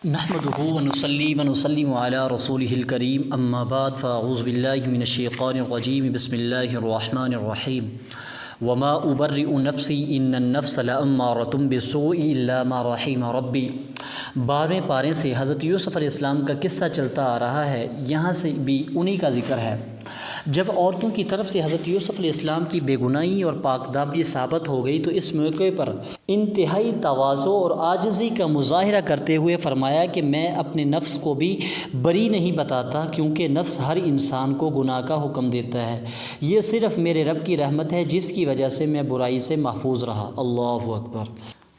نحمده ونصلي ونسلم على رسوله الكريم اما بعد فاعوذ بالله من الشیطان الرجیم بسم اللہ الرحمن الرحیم وما ابرئ نفسی ان النفس لامارۃ بالسوء الا ما رحم ربی۔ 12ویں پارے سے حضرت یوسف علیہ السلام کا قصہ چلتا آ رہا ہے، یہاں سے بھی انہی کا ذکر ہے۔ جب عورتوں کی طرف سے حضرت یوسف علیہ السلام کی بے گناہی اور پاک دامنی ثابت ہو گئی تو اس موقع پر انتہائی تواضع اور عاجزی کا مظاہرہ کرتے ہوئے فرمایا کہ میں اپنے نفس کو بھی بری نہیں بتاتا، کیونکہ نفس ہر انسان کو گناہ کا حکم دیتا ہے۔ یہ صرف میرے رب کی رحمت ہے جس کی وجہ سے میں برائی سے محفوظ رہا۔ اللہ اکبر۔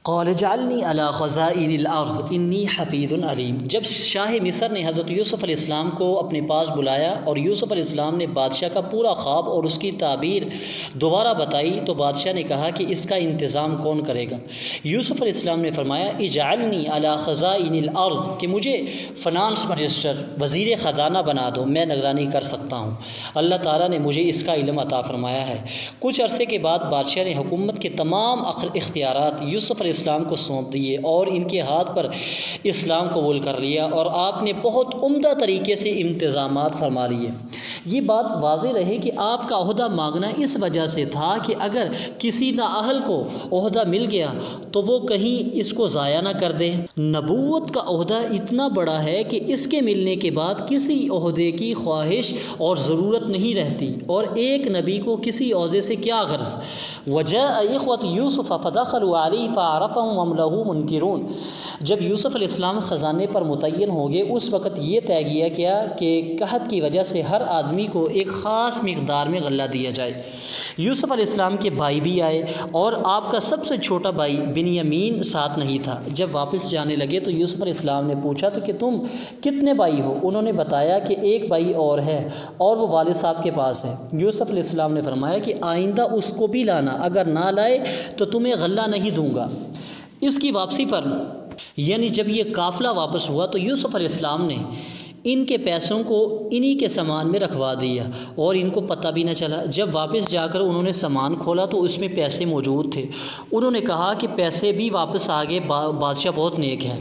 قال اجعلنی علی خزائن الارض انی حفیظ علیم۔ جب شاہ مصر نے حضرت یوسف علیہ السلام کو اپنے پاس بلایا اور یوسف علیہ السلام نے بادشاہ کا پورا خواب اور اس کی تعبیر دوبارہ بتائی تو بادشاہ نے کہا کہ اس کا انتظام کون کرے گا؟ یوسف علیہ السلام نے فرمایا اجعلنی علی خزائن الارض، کہ مجھے فنانس منسٹر، وزیر خزانہ بنا دو، میں نگرانی کر سکتا ہوں۔ اللہ تعالیٰ نے مجھے اس کا علم عطا فرمایا ہے۔ کچھ عرصے کے بعد بادشاہ نے حکومت کے تمام اختیارات یوسف علیہ السلام کو سونپ دیے اور ان کے ہاتھ پر اسلام قبول کر لیا، اور آپ نے بہت عمدہ طریقے سے انتظامات فرما لیے۔ یہ بات واضح رہے کہ آپ کا عہدہ مانگنا اس وجہ سے تھا کہ اگر کسی نااہل کو عہدہ مل گیا تو وہ کہیں اس کو ضائع نہ کر دے۔ نبوت کا عہدہ اتنا بڑا ہے کہ اس کے ملنے کے بعد کسی عہدے کی خواہش اور ضرورت نہیں رہتی، اور ایک نبی کو کسی عہدے سے کیا غرض۔ وجاء اخوۃ یوسف فدخلوا علیہ فعرفهم وهم له منکرون۔ جب یوسف علیہ السلام خزانے پر متعین ہو گئے اس وقت یہ طے کیا گیا کہ قحط کی وجہ سے ہر آدمی کو ایک خاص مقدار میں غلہ دیا جائے۔ یوسف علیہ السلام کے بھائی بھی آئے اور آپ کا سب سے چھوٹا بھائی بنیامین ساتھ نہیں تھا۔ جب واپس جانے لگے تو یوسف علیہ السلام نے پوچھا تو کہ تم کتنے بھائی ہو؟ انہوں نے بتایا کہ ایک بھائی اور ہے اور وہ والد صاحب کے پاس ہے۔ یوسف علیہ السلام نے فرمایا کہ آئندہ اس کو بھی لانا، اگر نہ لائے تو تمہیں غلہ نہیں دوں گا۔ اس کی واپسی پر یعنی جب یہ قافلہ واپس ہوا تو یوسف علیہ السلام نے ان کے پیسوں کو انہی کے سامان میں رکھوا دیا اور ان کو پتہ بھی نہ چلا۔ جب واپس جا کر انہوں نے سامان کھولا تو اس میں پیسے موجود تھے۔ انہوں نے کہا کہ پیسے بھی واپس آ گئے، بادشاہ بہت نیک ہے۔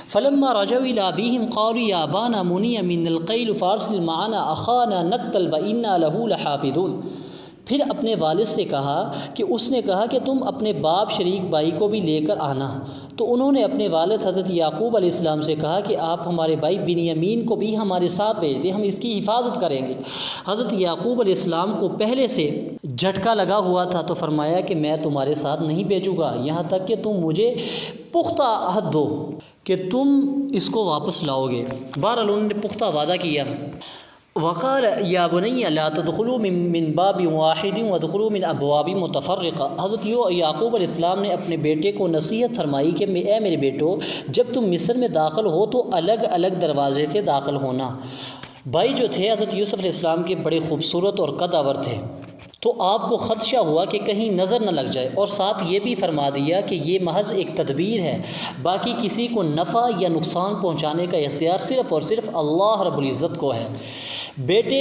فلما رجعوا الی ابیہم قالوا یا ابانا منع منا القیل فارسل معنا اخانا نقتل وانا له لحافظون۔ پھر اپنے والد سے کہا کہ اس نے کہا کہ تم اپنے باپ شریک بھائی کو بھی لے کر آنا۔ تو انہوں نے اپنے والد حضرت یعقوب علیہ السلام سے کہا کہ آپ ہمارے بھائی بنیامین کو بھی ہمارے ساتھ بھیج دیں، ہم اس کی حفاظت کریں گے۔ حضرت یعقوب علیہ السلام کو پہلے سے جھٹکا لگا ہوا تھا تو فرمایا کہ میں تمہارے ساتھ نہیں بھیجوں گا یہاں تک کہ تم مجھے پختہ عہد دو کہ تم اس کو واپس لاؤ گے۔ بہرحال انہوں نے پختہ وعدہ کیا۔ وقال یا بنی لا تدخلوا من باب واحد وادخلوا من ابواب متفرقہ۔ حضرت یعقوب علیہ السلام نے اپنے بیٹے کو نصیحت فرمائی کہ اے میرے بیٹو، جب تم مصر میں داخل ہو تو الگ الگ دروازے سے داخل ہونا۔ بھائی جو تھے حضرت یوسف علیہ السلام کے بڑے خوبصورت اور قدآور تھے، تو آپ کو خدشہ ہوا کہ کہیں نظر نہ لگ جائے، اور ساتھ یہ بھی فرما دیا کہ یہ محض ایک تدبیر ہے، باقی کسی کو نفع یا نقصان پہنچانے کا اختیار صرف اور صرف اللہ رب العزت کو ہے۔ بیٹے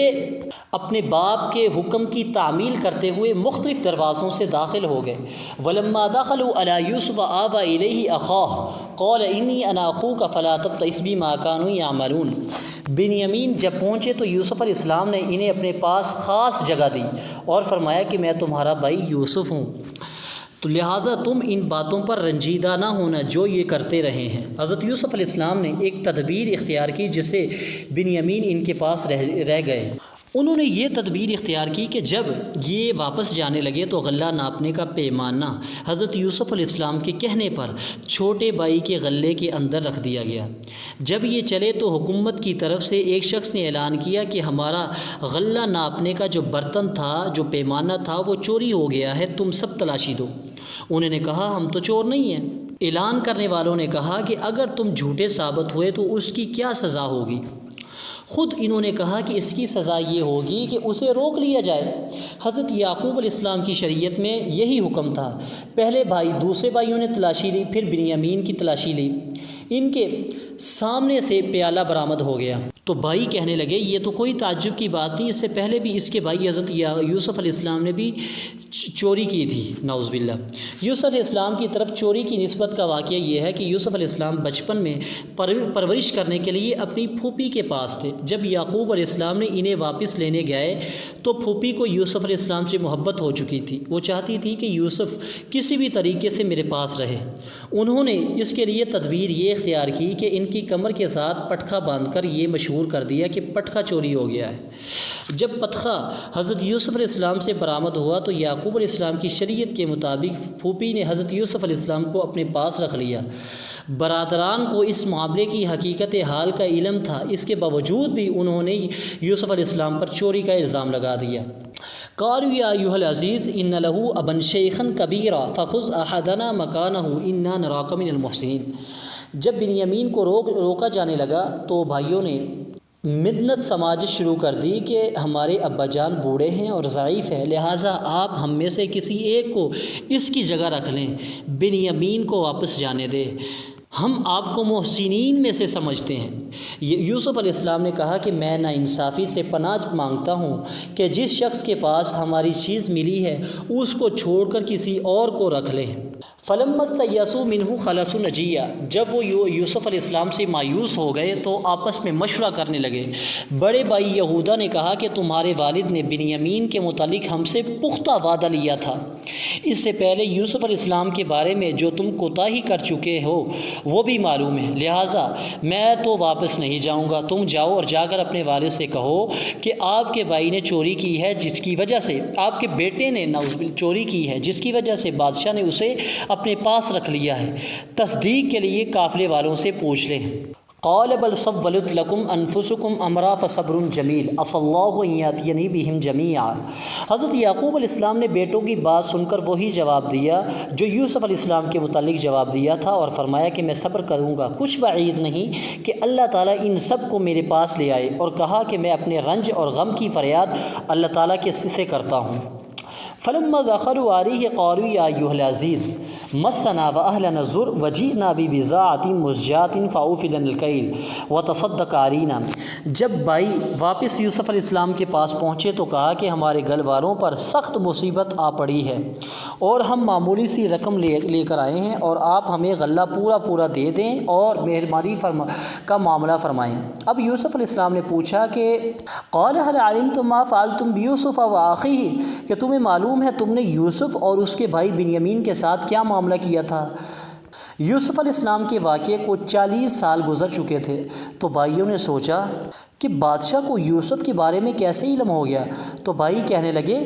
اپنے باپ کے حکم کی تعمیل کرتے ہوئے مختلف دروازوں سے داخل ہو گئے۔ ولما دخلوا علی یوسف آوی الیہ اخاہ قال انی انا اخوک فلا تبتئس بما كانوا یعملون۔ بنیامین جب پہنچے تو یوسف علیہ السلام نے انہیں اپنے پاس خاص جگہ دی اور فرمایا کہ میں تمہارا بھائی یوسف ہوں، تو لہٰذا تم ان باتوں پر رنجیدہ نہ ہونا جو یہ کرتے رہے ہیں۔ حضرت یوسف علیہ السلام نے ایک تدبیر اختیار کی جس سے بنیامین ان کے پاس رہ گئے۔ انہوں نے یہ تدبیر اختیار کی کہ جب یہ واپس جانے لگے تو غلہ ناپنے کا پیمانہ حضرت یوسف علیہ السلام کے کہنے پر چھوٹے بھائی کے غلے کے اندر رکھ دیا گیا۔ جب یہ چلے تو حکومت کی طرف سے ایک شخص نے اعلان کیا کہ ہمارا غلہ ناپنے کا جو برتن تھا، جو پیمانہ تھا، وہ چوری ہو گیا ہے، تم سب تلاشی دو۔ انہوں نے کہا ہم تو چور نہیں ہیں۔ اعلان کرنے والوں نے کہا کہ اگر تم جھوٹے ثابت ہوئے تو اس کی کیا سزا ہوگی؟ خود انہوں نے کہا کہ اس کی سزا یہ ہوگی کہ اسے روک لیا جائے۔ حضرت یعقوب علیہ السلام کی شریعت میں یہی حکم تھا۔ پہلے بھائی دوسرے بھائیوں نے تلاشی لی، پھر بنیامین کی تلاشی لی۔ ان کے سامنے سے پیالہ برآمد ہو گیا۔ تو بھائی کہنے لگے یہ تو کوئی تعجب کی بات نہیں، اس سے پہلے بھی اس کے بھائی حضرت یوسف علیہ السلام نے بھی چوری کی تھی، نعوذ باللہ۔ یوسف علیہ السلام کی طرف چوری کی نسبت کا واقعہ یہ ہے کہ یوسف علیہ السلام بچپن میں پرورش کرنے کے لیے اپنی پھوپھی کے پاس تھے۔ جب یعقوب علیہ السلام نے انہیں واپس لینے گئے تو پھوپھی کو یوسف علیہ السلام سے محبت ہو چکی تھی، وہ چاہتی تھی کہ یوسف کسی بھی طریقے سے میرے پاس رہے۔ انہوں نے اس کے لیے تدبیر یہ اختیار کی کہ ان کی کمر کے ساتھ پٹخا باندھ کر یہ مشہور کر دیا کہ پٹخا چوری ہو گیا ہے۔ جب پٹخا حضرت یوسف علیہ السلام سے برآمد ہوا تو یعقوب علیہ السلام کی شریعت کے مطابق پھوپھی نے حضرت یوسف علیہ السلام کو اپنے پاس رکھ لیا۔ برادران کو اس معاملے کی حقیقت حال کا علم تھا، اس کے باوجود بھی انہوں نے یوسف علیہ السلام پر چوری کا الزام لگا دیا۔ قالوا یا ایھا العزیز ان لہ ابا شیخا کبیرا فخذ احدنا مکانہ انا نراک من المحسنین۔ جب بنیامین کو روکا جانے لگا تو بھائیوں نے منت سماجش شروع کر دی کہ ہمارے ابا جان بوڑھے ہیں اور ضعیف ہیں، لہٰذا آپ ہم میں سے کسی ایک کو اس کی جگہ رکھ لیں، بنیامین کو واپس جانے دیں، ہم آپ کو محسنین میں سے سمجھتے ہیں۔ یوسف علیہ السلام نے کہا کہ میں ناانصافی سے پناہ مانگتا ہوں کہ جس شخص کے پاس ہماری چیز ملی ہے اس کو چھوڑ کر کسی اور کو رکھ لیں۔ فلما استیئسوا منہ خلصوا نجیہ، جب وہ یوسف علیہ السلام سے مایوس ہو گئے تو آپس میں مشورہ کرنے لگے۔ بڑے بھائی یہودا نے کہا کہ تمہارے والد نے بنیامین کے متعلق ہم سے پختہ وعدہ لیا تھا، اس سے پہلے یوسف علیہ السلام کے بارے میں جو تم کوتاہی کر چکے ہو وہ بھی معلوم ہے، لہٰذا میں تو واپس نہیں جاؤں گا، تم جاؤ اور جا کر اپنے والد سے کہو کہ آپ کے بھائی نے چوری کی ہے، جس کی وجہ سے آپ کے بیٹے نے چوری کی ہے، جس کی وجہ سے بادشاہ نے اسے اپنے پاس رکھ لیا ہے۔ تصدیق کے لیے قافلے والوں سے پوچھ لیں۔ قال بل سولت لکم انفسکم امرا فصبر جمیل عسى اللہ ان یاتینی بہم جمیعا۔ حضرت یعقوب علیہ السلام نے بیٹوں کی بات سن کر وہی جواب دیا جو یوسف علیہ السلام کے متعلق جواب دیا تھا، اور فرمایا کہ میں صبر کروں گا، کچھ بعید نہیں کہ اللہ تعالیٰ ان سب کو میرے پاس لے آئے۔ اور کہا کہ میں اپنے رنج اور غم کی فریاد اللہ تعالیٰ کے سے کرتا ہوں۔ فلما دخلوا علیہ قالوا یا ایھا العزیز مسنا واہلنا الضر وجئنا ببضاعۃ مزجاۃ فاوف لنا الکیل وتصدق علینا۔ جب بھائی واپس یوسف علیہ السلام کے پاس پہنچے تو کہا کہ ہمارے گھر والوں پر سخت مصیبت آ پڑی ہے اور ہم معمولی سی رقم لے کر آئے ہیں، اور آپ ہمیں غلہ پورا دے دیں اور مہربانی کا معاملہ فرمائیں۔ اب یوسف علیہ السلام نے پوچھا کہ قال هل علمتم ما فعلتم بیوسف واخیہ، کہ تمہیں معلوم ہے تم نے یوسف اور اس کے بھائی بنیامین کے ساتھ کیا معاملہ کیا تھا؟ یوسف علیہ السلام کے واقعے کو 40 سال گزر چکے تھے، تو بھائیوں نے سوچا کہ بادشاہ کو یوسف کے بارے میں کیسے علم ہو گیا؟ تو بھائی کہنے لگے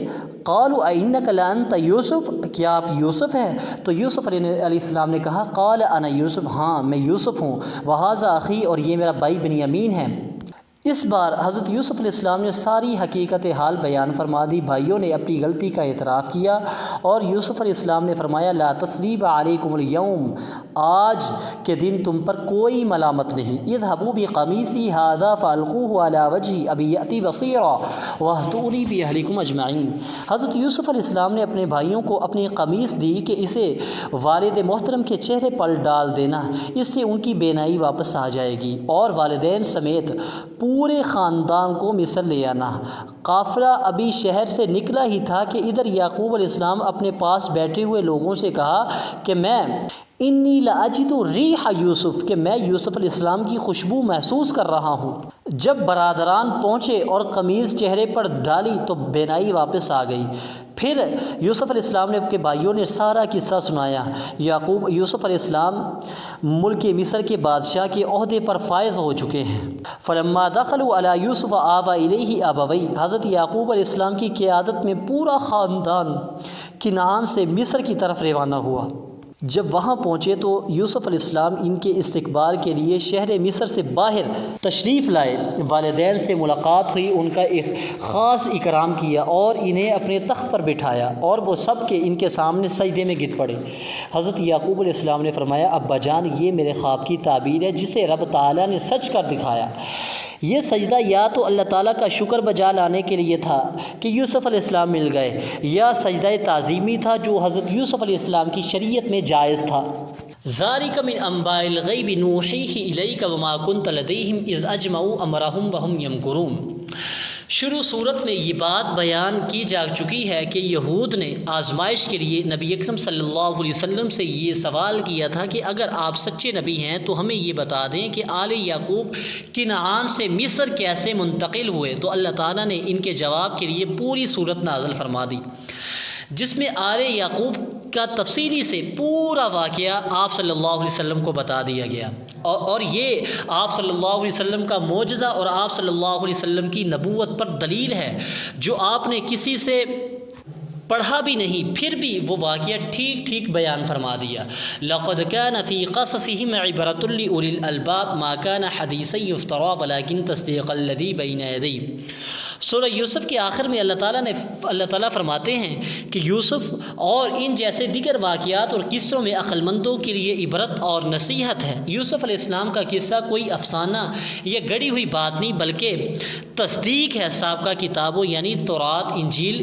قالوا اِنَّكَ لَأَنْتَ یوسف، کیا آپ یوسف ہیں؟ تو یوسف علیہ السلام نے کہا قال انا یوسف، ہاں میں یوسف ہوں، وَهَذَا اخی، اور یہ میرا بھائی بنیامین ہے۔ اس بار حضرت یوسف علیہ السلام نے ساری حقیقت حال بیان فرما دی۔ بھائیوں نے اپنی غلطی کا اعتراف کیا اور یوسف علیہ السلام نے فرمایا لا تثریب علیکم اليوم، آج کے دن تم پر کوئی ملامت نہیں۔ اذهبوا بقمیصی ھذا فالقوه علی وجہی ابی یأتی بصیرا واہتونی باہلکم اجمعین۔ حضرت یوسف علیہ السلام نے اپنے بھائیوں کو اپنی قمیص دی کہ اسے والد محترم کے چہرے پر ڈال دینا، اس سے ان کی بینائی واپس آ جائے گی، اور والدین سمیت پورے خاندان کو مصر لے آنا۔ قافلہ ابھی شہر سے نکلا ہی تھا کہ ادھر یعقوب علیہ السلام اپنے پاس بیٹھے ہوئے لوگوں سے کہا کہ میں انی لاجد ریح یوسف، کہ میں یوسف علیہ السلام کی خوشبو محسوس کر رہا ہوں۔ جب برادران پہنچے اور قمیض چہرے پر ڈالی تو بینائی واپس آ گئی۔ پھر یوسف علیہ السلام نے اپنے بھائیوں نے سارا قصہ سنایا۔ یوسف علیہ السلام ملک مصر کے بادشاہ کے عہدے پر فائز ہو چکے ہیں۔ فلما دخلوا علی یوسف آوی الیہ ابویہ، حضرت یعقوب علیہ السلام کی قیادت میں پورا خاندان کنعان سے مصر کی طرف روانہ ہوا۔ جب وہاں پہنچے تو یوسف علیہ السلام ان کے استقبال کے لیے شہر مصر سے باہر تشریف لائے۔ والدین سے ملاقات ہوئی، ان کا ایک خاص اکرام کیا اور انہیں اپنے تخت پر بٹھایا، اور وہ سب کے ان کے سامنے سجدے میں گر پڑے۔ حضرت یعقوب علیہ السلام نے فرمایا ابا جان، یہ میرے خواب کی تعبیر ہے جسے رب تعالیٰ نے سچ کر دکھایا۔ یہ سجدہ یا تو اللہ تعالیٰ کا شکر بجا لانے کے لیے تھا کہ یوسف علیہ السلام مل گئے، یا سجدہ تعظیمی تھا جو حضرت یوسف علیہ السلام کی شریعت میں جائز تھا۔ ذالک من انباء الغیب نوحیہ الیک وما کنت لدیہم اذ اجمعوا امرہم وہم یمکرون۔ شروع صورت میں یہ بات بیان کی جا چکی ہے کہ یہود نے آزمائش کے لیے نبی اکرم صلی اللہ علیہ وسلم سے یہ سوال کیا تھا کہ اگر آپ سچے نبی ہیں تو ہمیں یہ بتا دیں کہ آل یعقوب کنعان سے مصر کیسے منتقل ہوئے۔ تو اللہ تعالیٰ نے ان کے جواب کے لیے پوری صورت نازل فرما دی، جس میں آل یعقوب کا تفصیلی سے پورا واقعہ آپ صلی اللہ علیہ وسلم کو بتا دیا گیا، اور یہ آپ صلی اللہ علیہ وسلم کا معجزہ اور آپ صلی اللہ علیہ وسلم کی نبوت پر دلیل ہے، جو آپ نے کسی سے پڑھا بھی نہیں پھر بھی وہ واقعہ ٹھیک ٹھیک بیان فرما دیا۔ لقد كان في قصصهم عبرة لأولي الألباب ما كان حديثا يفترى ولكن تصديق الذي بين يديه۔ سورہ یوسف کے آخر میں اللہ تعالیٰ فرماتے ہیں کہ یوسف اور ان جیسے دیگر واقعات اور قصوں میں عقل مندوں کے لیے عبرت اور نصیحت ہے۔ یوسف علیہ السلام کا قصہ کوئی افسانہ یا گڑی ہوئی بات نہیں بلکہ تصدیق ہے سابقہ کتابوں یعنی تورات، انجیل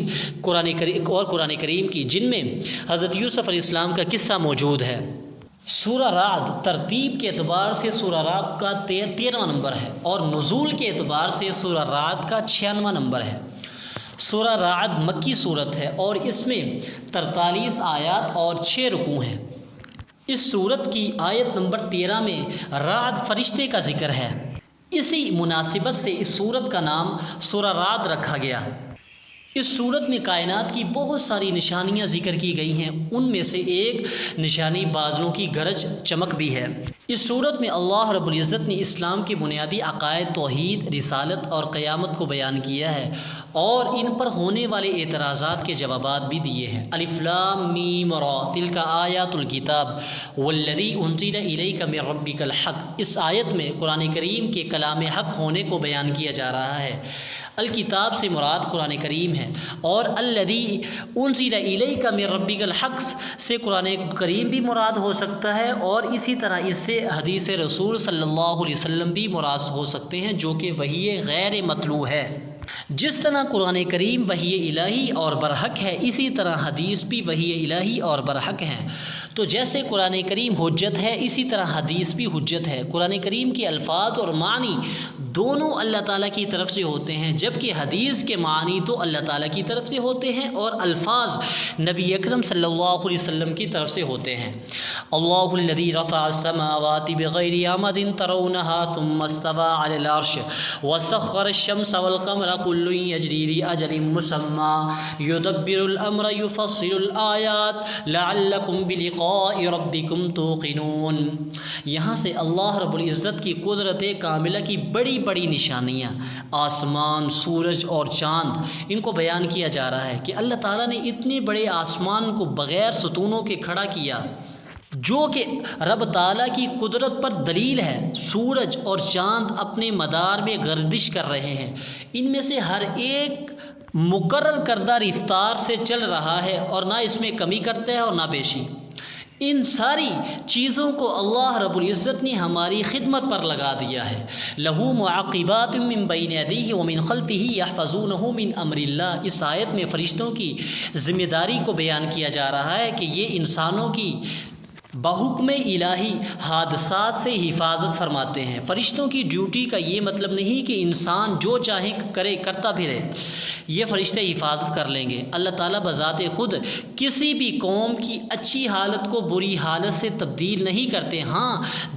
اور قرآن کریم کی، جن میں حضرت یوسف علیہ السلام کا قصہ موجود ہے۔ سورہ رعد ترتیب کے اعتبار سے سورہ رعد کا 13واں نمبر ہے اور نزول کے اعتبار سے سورہ رعد کا 96واں نمبر ہے۔ سورہ رعد مکی صورت ہے اور اس میں 43 آیات اور 6 رکوع ہیں۔ اس صورت کی آیت نمبر 13 میں رعد فرشتے کا ذکر ہے، اسی مناسبت سے اس صورت کا نام سورہ رعد رکھا گیا۔ اس صورت میں کائنات کی بہت ساری نشانیاں ذکر کی گئی ہیں، ان میں سے ایک نشانی بادلوں کی گرج چمک بھی ہے۔ اس صورت میں اللہ رب العزت نے اسلام کے بنیادی عقائد توحید، رسالت اور قیامت کو بیان کیا ہے اور ان پر ہونے والے اعتراضات کے جوابات بھی دیے ہیں۔ الف لام میم را تلک آیات الکتاب والذی انزل الیک من ربک الحق۔ اس آیت میں قرآن کریم کے کلام حق ہونے کو بیان کیا جا رہا ہے۔ الکتاب سے مراد قرآن کریم ہے اور الذی انزل الیک من ربک الحق سے قرآن کریم بھی مراد ہو سکتا ہے، اور اسی طرح اس سے حدیث رسول صلی اللہ علیہ وسلم بھی مراد ہو سکتے ہیں، جو کہ وحی غیر مطلوع ہے۔ جس طرح قرآن کریم وحی الہی اور برحق ہے، اسی طرح حدیث بھی وحی الہی اور برحق ہیں۔ تو جیسے قرآن کریم حجت ہے، اسی طرح حدیث بھی حجت ہے۔ قرآن کریم کے الفاظ اور معنی دونوں اللہ تعالیٰ کی طرف سے ہوتے ہیں، جبکہ حدیث کے معنی تو اللہ تعالیٰ کی طرف سے ہوتے ہیں اور الفاظ نبی اکرم صلی اللہ علیہ وسلم کی طرف سے ہوتے ہیں۔ اللہ الذی رفع السماوات بغیر عمد ترونها ثم استوى على العرش وسخر الشمس والقمر كل يجري لأجل مسمى يدبر الأمر يفصل الآيات لعلكم بلقاء ربكم توقنون۔ یہاں سے اللہ رب العزت کی قدرت کاملہ کی بڑی بڑی نشانیاں، آسمان، سورج اور چاند، ان کو بیان کیا جا رہا ہے کہ اللہ تعالیٰ نے اتنے بڑے آسمان کو بغیر ستونوں کے کھڑا کیا، جو کہ رب تعالیٰ کی قدرت پر دلیل ہے۔ سورج اور چاند اپنے مدار میں گردش کر رہے ہیں، ان میں سے ہر ایک مقرر کردہ رفتار سے چل رہا ہے اور نہ اس میں کمی کرتا ہے اور نہ بیشی۔ ان ساری چیزوں کو اللہ رب العزت نے ہماری خدمت پر لگا دیا ہے۔ لَهُ مُعَقِّبَاتٌ مِّن بَيْنِ يَدَيْهِ وَمِن خَلْفِهِ يَحْفَظُونَهُ مِنْ أَمْرِ اللَّهِ۔ اس آیت میں فرشتوں کی ذمہ داری کو بیان کیا جا رہا ہے کہ یہ انسانوں کی بحکم الہی حادثات سے حفاظت فرماتے ہیں۔ فرشتوں کی ڈیوٹی کا یہ مطلب نہیں کہ انسان جو چاہے کرے کرتا پھرے، یہ فرشتے حفاظت کر لیں گے۔ اللہ تعالیٰ بذات خود کسی بھی قوم کی اچھی حالت کو بری حالت سے تبدیل نہیں کرتے۔ ہاں،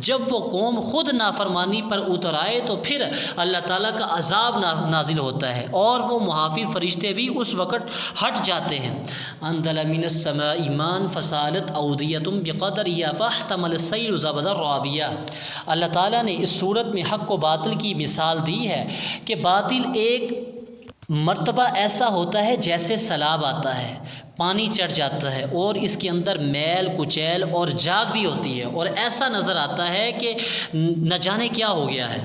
جب وہ قوم خود نافرمانی پر اتر آئے تو پھر اللہ تعالیٰ کا عذاب نازل ہوتا ہے اور وہ محافظ فرشتے بھی اس وقت ہٹ جاتے ہیں۔ انزل من السماء ماء فسالت اودیۃ بقدرها فاحتمل السیل زبدا رابیا۔ اللہ تعالیٰ نے اس صورت میں حق و باطل کی مثال دی ہے کہ باطل ایک مرتبہ ایسا ہوتا ہے جیسے سیلاب آتا ہے، پانی چڑھ جاتا ہے اور اس کے اندر میل کچیل اور جاگ بھی ہوتی ہے اور ایسا نظر آتا ہے کہ نہ جانے کیا ہو گیا ہے۔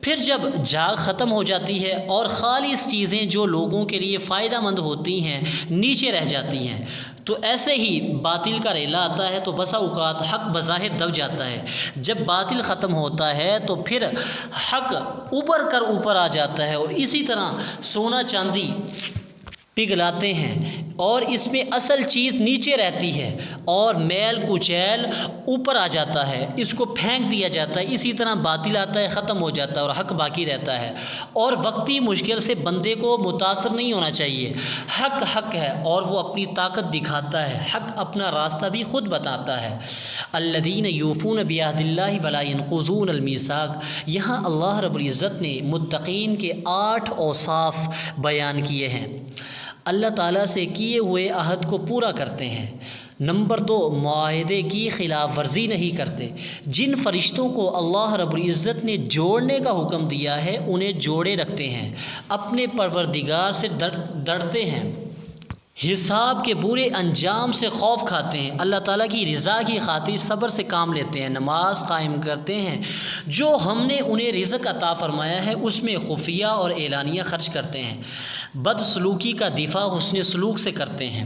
پھر جب جاگ ختم ہو جاتی ہے اور خالص چیزیں جو لوگوں کے لیے فائدہ مند ہوتی ہیں نیچے رہ جاتی ہیں، تو ایسے ہی باطل کا ریلا آتا ہے تو بسا اوقات حق بظاہر دب جاتا ہے۔ جب باطل ختم ہوتا ہے تو پھر حق اوپر کر اوپر آ جاتا ہے، اور اسی طرح سونا چاندی پگھلاتے ہیں اور اس میں اصل چیز نیچے رہتی ہے اور میل کچیل اوپر آ جاتا ہے، اس کو پھینک دیا جاتا ہے، اسی طرح باطل آتا ہے، ختم ہو جاتا ہے اور حق باقی رہتا ہے۔ اور وقتی مشکل سے بندے کو متاثر نہیں ہونا چاہیے، حق حق ہے اور وہ اپنی طاقت دکھاتا ہے، حق اپنا راستہ بھی خود بتاتا ہے۔ الذین یوفون بعہد اللہ ولا ینقضون المیثاق، یہاں اللہ رب العزت نے متقین کے 8 اوصاف بیان کیے ہیں۔ اللہ تعالیٰ سے کیے ہوئے عہد کو پورا کرتے ہیں۔ نمبر 2، معاہدے کی خلاف ورزی نہیں کرتے۔ جن فرشتوں کو اللہ رب العزت نے جوڑنے کا حکم دیا ہے انہیں جوڑے رکھتے ہیں، اپنے پروردگار سے ڈرتے ہیں، حساب کے برے انجام سے خوف کھاتے ہیں، اللہ تعالیٰ کی رضا کی خاطر صبر سے کام لیتے ہیں، نماز قائم کرتے ہیں، جو ہم نے انہیں رزق عطا فرمایا ہے اس میں خفیہ اور اعلانیہ خرچ کرتے ہیں، بد سلوکی کا دفاع حسن سلوک سے کرتے ہیں۔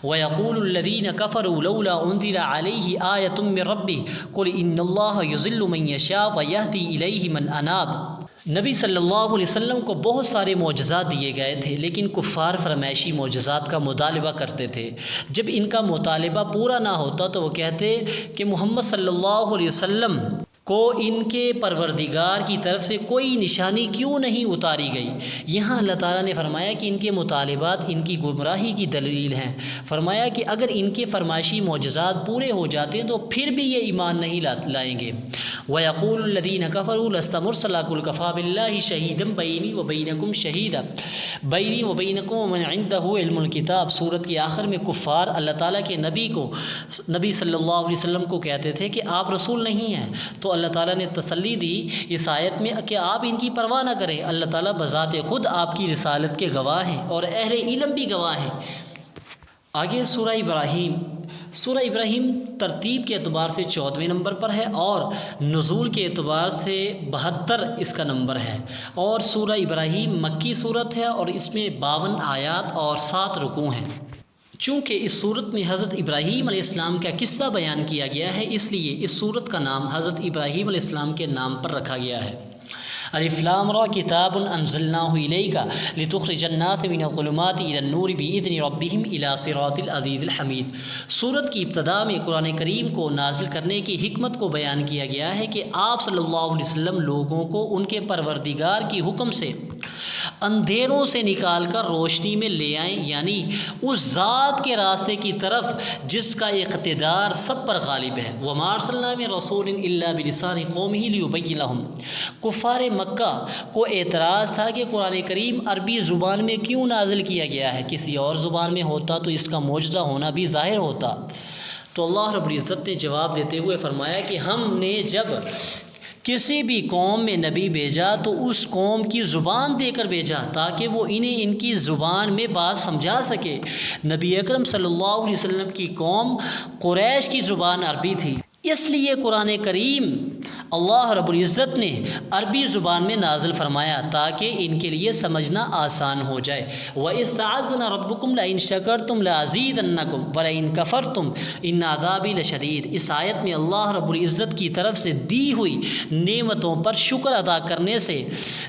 وَيَقُولُ الَّذِينَ كَفَرُوا لَوْلَا أُنزِلَ عَلَيْهِ آيَةٌ مِّن رَّبِّهِ قُلْ إِنَّ اللَّهَ يُضِلُّ مَن يَشَاءُ وَيَهْدِي إِلَيْهِ مَنْ أَنَابَ۔ نبی صلی اللہ علیہ وسلم کو بہت سارے معجزات دیے گئے تھے، لیکن کفار فرمائشی معجزات کا مطالبہ کرتے تھے۔ جب ان کا مطالبہ پورا نہ ہوتا تو وہ کہتے کہ محمد صلی اللہ علیہ وسلم کو ان کے پروردگار کی طرف سے کوئی نشانی کیوں نہیں اتاری گئی۔ یہاں اللہ تعالیٰ نے فرمایا کہ ان کے مطالبات ان کی گمراہی کی دلیل ہیں۔ فرمایا کہ اگر ان کے فرمائشی معجزات پورے ہو جاتے تو پھر بھی یہ ایمان نہیں لائیں گے۔ وَيَقُولُ الَّذِينَ كَفَرُوا لَسْتَ مُرْسَلًا قُلْ كَفَىٰ بِاللَّهِ شَهِيدًا بَيْنِي وَبَيْنَكُمْ شَهِيدًا بَيْنِي وَبَيْنَكُمْ وَمَنْ عِندَهُ عِلْمُ الْكِتَابِ۔ سورت کے آخر میں کفار اللہ تعالیٰ کے نبی صلی اللہ علیہ وسلم کو کہتے تھے کہ آپ رسول نہیں ہیں، تو اللہ تعالیٰ نے تسلی دی اس آیت میں کہ آپ ان کی پرواہ نہ کریں، اللہ تعالیٰ بذات خود آپ کی رسالت کے گواہ ہیں اور اہل علم بھی گواہ ہیں۔ آگے سورہ ابراہیم ترتیب کے اعتبار سے 14ویں نمبر پر ہے اور نزول کے اعتبار سے 72 اس کا نمبر ہے، اور سورہ ابراہیم مکی صورت ہے اور اس میں 52 آیات اور 7 رکوع ہیں۔ چونکہ اس صورت میں حضرت ابراہیم علیہ السلام کا قصہ بیان کیا گیا ہے، اس لیے اس صورت کا نام حضرت ابراہیم علیہ السلام کے نام پر رکھا گیا ہے۔ الف لام را کتاب انزلناہ الیک لتخرج الناس من الظلمات الی النور باذن ربہم الی صراط العزیز الحمید۔ سورت کی ابتدا میں قرآن کریم کو نازل کرنے کی حکمت کو بیان کیا گیا ہے کہ آپ صلی اللہ علیہ وسلم لوگوں کو ان کے پروردگار کی حکم سے اندھیروں سے نکال کر روشنی میں لے آئیں، یعنی اس ذات کے راستے کی طرف جس کا اقتدار سب پر غالب ہے۔ وَمَا أَرْسَلْنَا مِن رَّسُولٍ إِلَّا بِلِسَانِ قَوْمِهِ لِيُبَيِّنَ لَهُمْ۔ کفار مکہ کو اعتراض تھا کہ قرآن کریم عربی زبان میں کیوں نازل کیا گیا ہے، کسی اور زبان میں ہوتا تو اس کا معجزہ ہونا بھی ظاہر ہوتا۔ تو اللہ رب العزت نے جواب دیتے ہوئے فرمایا کہ ہم نے جب کسی بھی قوم میں نبی بھیجا تو اس قوم کی زبان دے کر بھیجا تاکہ وہ انہیں ان کی زبان میں بات سمجھا سکے۔ نبی اکرم صلی اللہ علیہ وسلم کی قوم قریش کی زبان عربی تھی، اس لیے قرآن کریم اللہ رب العزت نے عربی زبان میں نازل فرمایا تاکہ ان کے لیے سمجھنا آسان ہو جائے۔ وَإِذْ تَعَذَّنَ رَبُّكُمْ لَئِن شَكَرْتُمْ لَأَزِيدَنَّكُمْ وَلَئِن كَفَرْتُمْ إِنَّ عَذَابِي لَشَدِيدٌ۔ اس آیت میں اللہ رب العزت کی طرف سے دی ہوئی نعمتوں پر شکر ادا کرنے سے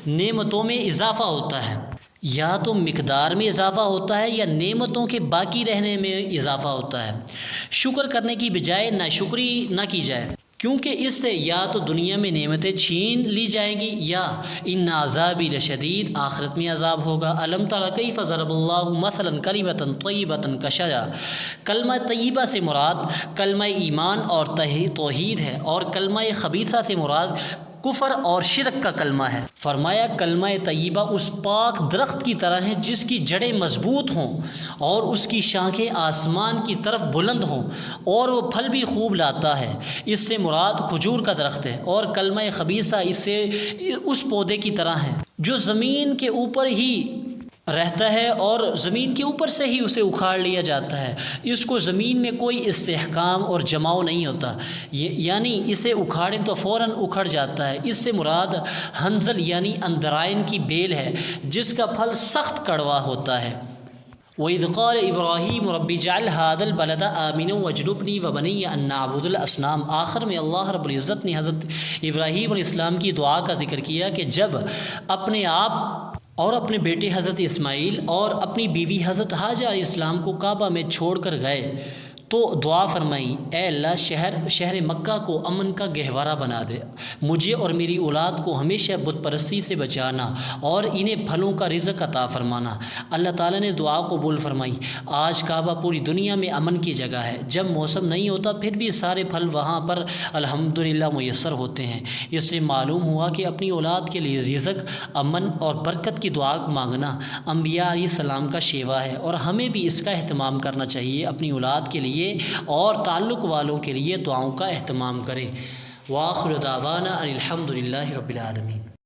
نعمتوں میں اضافہ ہوتا ہے، یا تو مقدار میں اضافہ ہوتا ہے یا نعمتوں کے باقی رہنے میں اضافہ ہوتا ہے۔ شکر کرنے کی بجائے ناشکری نہ کی جائے، کیونکہ اس سے یا تو دنیا میں نعمتیں چھین لی جائیں گی یا ان عذابی لشدید آخرت میں عذاب ہوگا۔ الم تر کیف ضرب اللہ مثلا کلمۃ طیبۃ کشجرۃ۔ کلمہ طیبہ سے مراد کلمہ ایمان اور توحید ہے، اور کلمہ خبیثہ سے مراد کفر اور شرک کا کلمہ ہے۔ فرمایا کلمہ طیبہ اس پاک درخت کی طرح ہے جس کی جڑیں مضبوط ہوں اور اس کی شاخیں آسمان کی طرف بلند ہوں اور وہ پھل بھی خوب لاتا ہے، اس سے مراد کھجور کا درخت ہے۔ اور کلمہ خبیثہ اس پودے کی طرح ہے جو زمین کے اوپر ہی رہتا ہے اور زمین کے اوپر سے ہی اسے اکھاڑ لیا جاتا ہے، اس کو زمین میں کوئی استحکام اور جماؤ نہیں ہوتا، یعنی اسے اکھاڑیں تو فوراً اکھڑ جاتا ہے۔ اس سے مراد حنظل یعنی اندرائن کی بیل ہے جس کا پھل سخت کڑوا ہوتا ہے۔ وَإِذْ قَالَ إِبْرَاهِيمُ رَبِّ اجْعَلْ هَٰذَا الْبَلَدَ آمِنًا وَاجْنُبْنِي وَبَنِيَّ أَن نَّعْبُدَ الْأَصْنَامَ۔ آخر میں اللہ رب العزت نے حضرت ابراہیم علیہ السلام کی دعا کا ذکر کیا کہ جب اپنے آپ اور اپنے بیٹے حضرت اسماعیل اور اپنی بیوی حضرت حاجہ علیہ السلام کو کعبہ میں چھوڑ کر گئے تو دعا فرمائی، اے اللہ شہر مکہ کو امن کا گہوارہ بنا دے، مجھے اور میری اولاد کو ہمیشہ بت پرستی سے بچانا اور انہیں پھلوں کا رزق عطا فرمانا۔ اللہ تعالیٰ نے دعا قبول فرمائی۔ آج کعبہ پوری دنیا میں امن کی جگہ ہے، جب موسم نہیں ہوتا پھر بھی سارے پھل وہاں پر الحمدللہ میسر ہوتے ہیں۔ اس سے معلوم ہوا کہ اپنی اولاد کے لیے رزق، امن اور برکت کی دعا مانگنا انبیاء علیہ السلام کا شیوا ہے، اور ہمیں بھی اس کا اہتمام کرنا چاہیے، اپنی اولاد کے لیے اور تعلق والوں کے لیے دعاؤں کا اہتمام کریں۔ وآخر دعوانا ان الحمد للہ رب العالمین۔